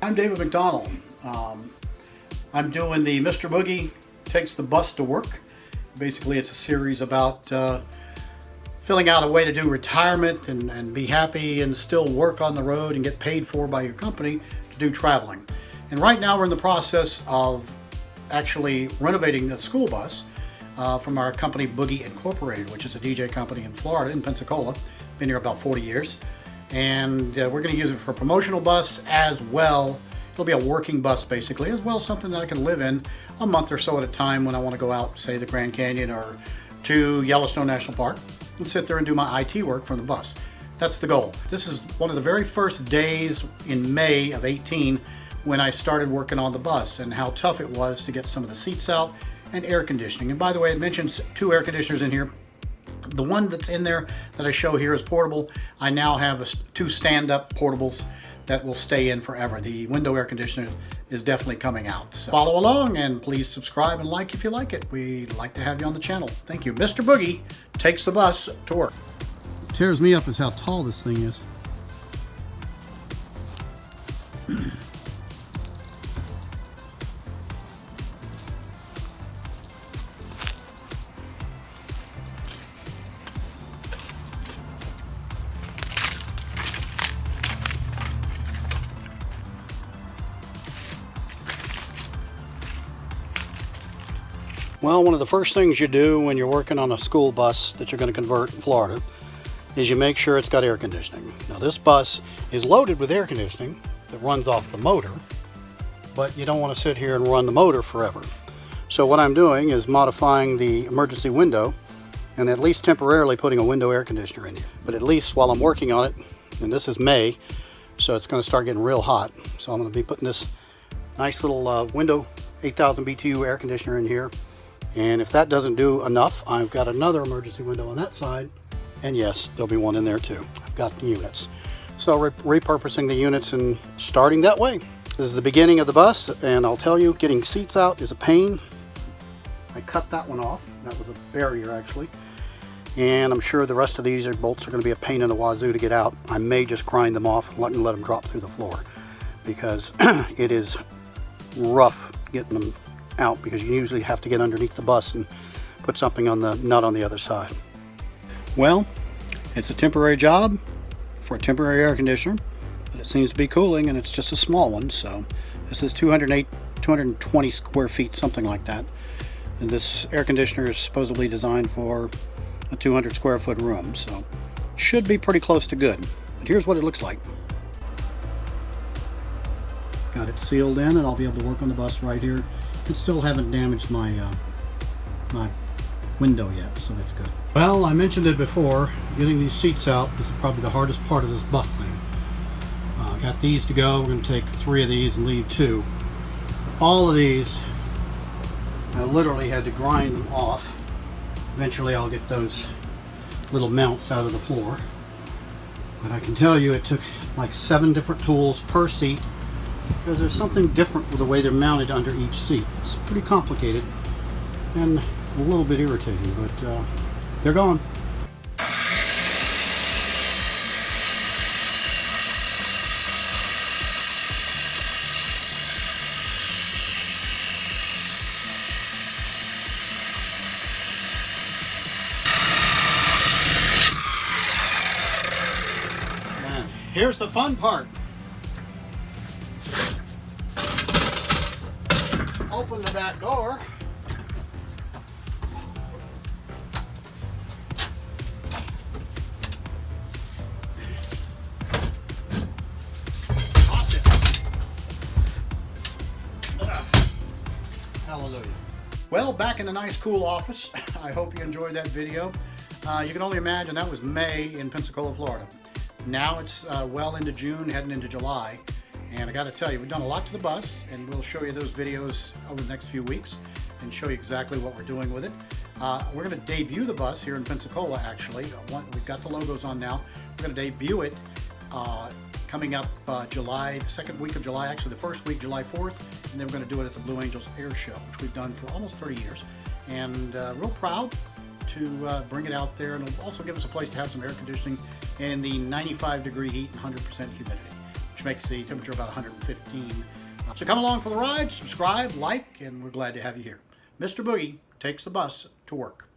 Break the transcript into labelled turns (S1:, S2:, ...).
S1: I'm David McDonald. I'm doing the Mr. Boogie Takes the Bus to Work. Basically, it's a series about filling out a way to do retirement and be happy and still work on the road and get paid for by your company to do traveling. And right now we're in the process of actually renovating the school bus from our company Boogie Incorporated, which is a DJ company in Florida, in Pensacola. Been here about 40 years. And we're going to use it for a promotional bus as well. It'll be a working bus basically, as well as something that I can live in a month or so at a time when I want to go out, say the Grand Canyon or to Yellowstone National Park, and sit there and do my IT work from the bus. That's the goal. This is one of the very first days in May of 18 when I started working on the bus, and how tough it was to get some of the seats out and air conditioning. And by the way, it mentions 2 air conditioners in here. The one that's in there that I show here is portable. I now have 2 stand-up portables that will stay in forever. The window air conditioner is definitely coming out. So follow along and please subscribe and like if you like it. We'd like to have you on the channel. Thank you. Mr. Boogie takes the bus to work. What tears me up is how tall this thing is. Well, one of the first things you do when you're working on a school bus that you're going to convert in Florida is you make sure it's got air conditioning. Now this bus is loaded with air conditioning that runs off the motor, but you don't want to sit here and run the motor forever. So what I'm doing is modifying the emergency window and at least temporarily putting a window air conditioner in here. But at least while I'm working on it, and this is May, so it's going to start getting real hot. So I'm going to be putting this nice little window 8,000 BTU air conditioner in here. And if that doesn't do enough, I've got another emergency window on that side. And yes, there'll be one in there too. I've got the units. So repurposing the units and starting that way. This is the beginning of the bus, and I'll tell you, getting seats out is a pain. I cut that one off. That was a barrier actually. And I'm sure the rest of these bolts are going to be a pain in the wazoo to get out. I may just grind them off and let them drop through the floor, because it is rough getting them out, because you usually have to get underneath the bus and put something on the nut on the other side. Well, it's a temporary job for a temporary air conditioner, but it seems to be cooling, and it's just a small one. So this is 220 square feet, something like that. And this air conditioner is supposedly designed for a 200 square foot room, so it should be pretty close to good. But here's what it looks like. Got it sealed in, and I'll be able to work on the bus right here. And still haven't damaged my my window yet, so that's good. Well, I mentioned it before, getting these seats out is probably the hardest part of this bus thing. Got these to go. We're going to take 3 of these and leave 2. All of these, I literally had to grind them off. Eventually I'll get those little mounts out of the floor. But I can tell you it took like 7 different tools per seat, because there's something different with the way they're mounted under each seat. It's pretty complicated and a little bit irritating, but they're gone. And here's the fun part. Open the back door. Hallelujah. Well, back in the nice cool office. I hope you enjoyed that video. You can only imagine that was May in Pensacola, Florida. Now it's well into June, heading into July. And I got to tell you, we've done a lot to the bus, and we'll show you those videos over the next few weeks and show you exactly what we're doing with it. We're going to debut the bus here in Pensacola, actually. We've got the logos on now. We're going to debut it coming up July, second week of July, actually the first week, July 4th, and then we're going to do it at the Blue Angels Air Show, which we've done for almost 30 years. And real proud to bring it out there, and it'll also give us a place to have some air conditioning in the 95-degree heat and 100% humidity. which makes the temperature about 115. So come along for the ride, subscribe, like, and we're glad to have you here. Mr. Boogie takes the bus to work.